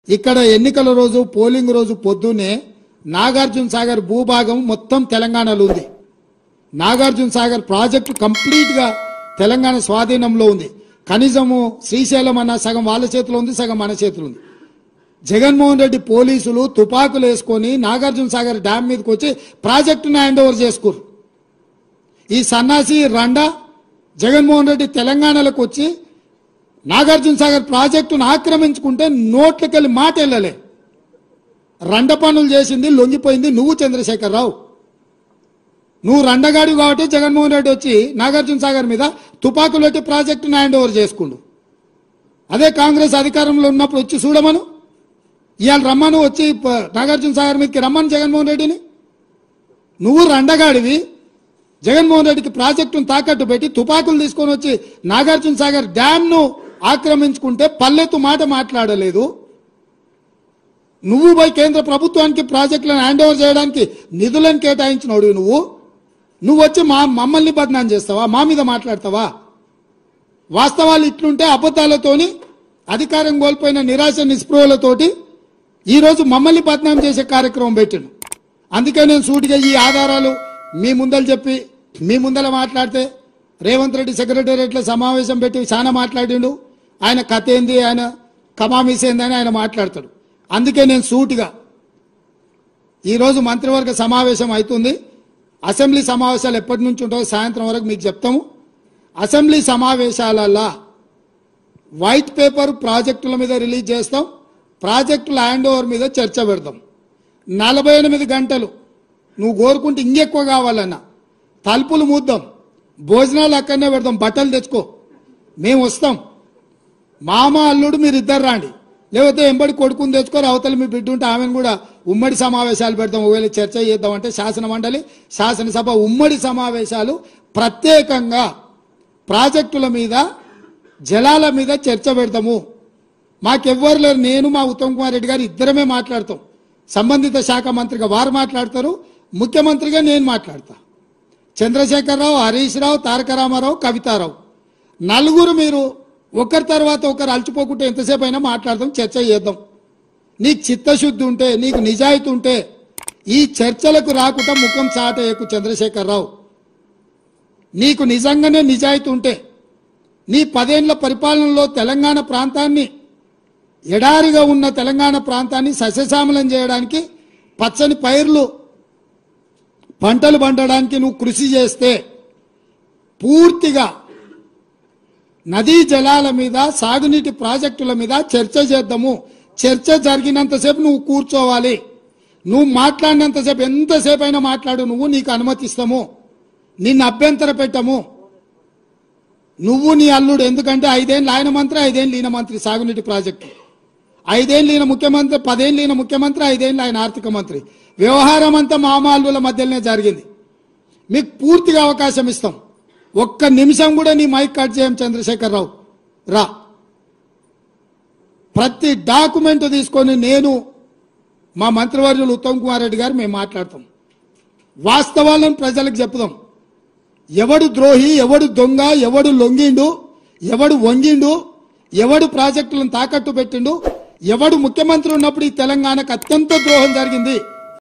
ఇక్కడ ఎన్నికల రోజు పోలింగ్ రోజు పొద్దునే నాగార్జున సాగర్ భూభాగం మొత్తం తెలంగాణలో ఉంది. నాగార్జున సాగర్ ప్రాజెక్టు కంప్లీట్ గా తెలంగాణ స్వాధీనంలో ఉంది. కనీసము శ్రీశైలం అన్న సగం వాళ్ళ చేతిలో ఉంది, సగం మన చేతిలో ఉంది. జగన్మోహన్ రెడ్డి పోలీసులు తుపాకులు వేసుకొని నాగార్జున సాగర్ డ్యామ్ మీదకి వచ్చి ప్రాజెక్టును హ్యాండ్ ఓవర్ చేసుకోరు. ఈ సన్నాసి రండా జగన్మోహన్ రెడ్డి తెలంగాణలోకి వచ్చి నాగార్జున సాగర్ ప్రాజెక్టును ఆక్రమించుకుంటే నోట్లకెళ్ళి మాట వెళ్ళలే. రండ పనులు చేసింది లొంగిపోయింది నువ్వు చంద్రశేఖర్ రావు. నువ్వు రండగాడి కాబట్టి జగన్మోహన్ రెడ్డి వచ్చి నాగార్జున సాగర్ మీద తుపాకులు పెట్టి ప్రాజెక్టును హ్యాండ్ ఓవర్ చేసుకుండు. అదే కాంగ్రెస్ అధికారంలో ఉన్నప్పుడు వచ్చి చూడమను, ఇవాళ రమ్మను, వచ్చి నాగార్జున సాగర్ మీదకి రమ్మను జగన్మోహన్ రెడ్డిని. నువ్వు రండగాడివి, జగన్మోహన్ రెడ్డికి ప్రాజెక్టును తాకట్టు పెట్టి తుపాకులు తీసుకొని వచ్చి నాగార్జున సాగర్ డ్యామ్ ను ఆక్రమించుకుంటే పల్లెత్తు మాట మాట్లాడలేదు. నువ్వు పోయి కేంద్ర ప్రభుత్వానికి ప్రాజెక్టులను హ్యాండ్ ఓవర్ చేయడానికి నిధులను కేటాయించినోడు నువ్వు వచ్చి మమ్మల్ని బదనాం చేస్తావా, మా మీద మాట్లాడతావా? వాస్తవాలు ఇట్లుంటే అబద్ధాలతోని అధికారం కోల్పోయిన నిరాశ నిస్పృహలతోటి ఈరోజు మమ్మల్ని బదనాం చేసే కార్యక్రమం పెట్టాను. అందుకే నేను సూటిగా ఈ ఆధారాలు మీ ముందలు చెప్పి మీ ముందర మాట్లాడితే రేవంత్ రెడ్డి సెక్రటేరియట్లో సమావేశం పెట్టి చాలా మాట్లాడిండు. ఆయన కథ ఏంది, ఆయన కమామీస్ ఏందని ఆయన మాట్లాడతాడు. అందుకే నేను సూటిగా ఈరోజు మంత్రివర్గ సమావేశం అవుతుంది. అసెంబ్లీ సమావేశాలు ఎప్పటి నుంచి ఉంటాయో సాయంత్రం వరకు మీకు చెప్తాము. అసెంబ్లీ సమావేశాలల్లో వైట్ పేపర్ ప్రాజెక్టుల మీద రిలీజ్ చేస్తాం, ప్రాజెక్టుల హ్యాండ్ ఓవర్ మీద చర్చ పెడతాం. 48 గంటలు నువ్వు కోరుకుంటే ఇంకెక్కువ కావాలన్నా తలుపులు మూద్దాం, భోజనాలు అక్కడనే పెడతాం, బట్టలు తెచ్చుకో, మేము వస్తాం. మామ అల్లుడు మీరు ఇద్దరు రాండి, లేకపోతే ఎంబడి కొడుకుని తెచ్చుకోరు, అవతల మీ బిడ్డ ఉంటే ఆమెను కూడా ఉమ్మడి సమావేశాలు పెడతాం. ఒకవేళ చర్చ చేద్దామంటే శాసన మండలి శాసనసభ ఉమ్మడి సమావేశాలు ప్రత్యేకంగా ప్రాజెక్టుల మీద జలాల మీద చర్చ పెడతాము. మాకెవ్వరు లేరు, నేను మా ఉత్తమ్ కుమార్ రెడ్డి గారు ఇద్దరమే మాట్లాడతాం. సంబంధిత శాఖ మంత్రిగా వారు మాట్లాడతారు, ముఖ్యమంత్రిగా నేను మాట్లాడతా. చంద్రశేఖరరావు, హరీష్ రావు, తారక రామారావు, కవితారావు నలుగురు మీరు ఒకరి తర్వాత ఒకరు అలచిపోకుంటే ఎంతసేపు అయినా మాట్లాడదాం, చర్చ చేద్దాం. నీకు చిత్తశుద్ధి ఉంటే, నీకు నిజాయితీ ఉంటే ఈ చర్చలకు రాకుండా ముఖం చాటేయకు చంద్రశేఖరరావు. నీకు నిజంగానే నిజాయితీ ఉంటే నీ 10 ఏళ్ల పరిపాలనలో తెలంగాణ ప్రాంతాన్ని, ఎడారిగా ఉన్న తెలంగాణ ప్రాంతాన్ని సస్యశ్యామలం చేయడానికి, పచ్చని పైర్లు పంటలు పండడానికి నువ్వు కృషి చేస్తే పూర్తిగా నదీ జలాల మీద, సాగునీటి ప్రాజెక్టుల మీద చర్చ చేద్దాము. చర్చ జరిగినంతసేపు నువ్వు కూర్చోవాలి. నువ్వు మాట్లాడినంతసేపు ఎంతసేపు అయినా మాట్లాడు, నువ్వు, నీకు అనుమతిస్తాము, నిన్ను అభ్యంతర పెట్టము. నువ్వు నీ అల్లుడు, ఎందుకంటే 5 ఏళ్ళు ఆయన మంత్రి, 5 ఏళ్ళు ఈయన మంత్రి సాగునీటి ప్రాజెక్టు, 5 ఏళ్ళు ఈయన ముఖ్యమంత్రి, 10 ఏళ్ళు ఈయన ముఖ్యమంత్రి, 5 ఏళ్ళు ఆయన ఆర్థిక మంత్రి. వ్యవహారం అంతా మామాల్లుల మధ్యలోనే జరిగింది. మీకు పూర్తిగా అవకాశం ఇస్తాం. ఒక్క నిమిషం కూడా నీ మైక్ కట్ చేయం చంద్రశేఖరరావు, రా. ప్రతి డాక్యుమెంట్ తీసుకొని నేను, మా మంత్రివర్యులు ఉత్తమ్ కుమార్ రెడ్డి గారు మేము మాట్లాడతాం. వాస్తవాలను ప్రజలకు చెప్పుదాం. ఎవడు ద్రోహి, ఎవడు దొంగ, ఎవడు లొంగిండు, ఎవడు వంగిండు, ఎవడు ప్రాజెక్టులను తాకట్టు పెట్టిండు, ఎవడు ముఖ్యమంత్రి ఉన్నప్పుడు ఈ తెలంగాణకు అత్యంత ద్రోహం జరిగింది,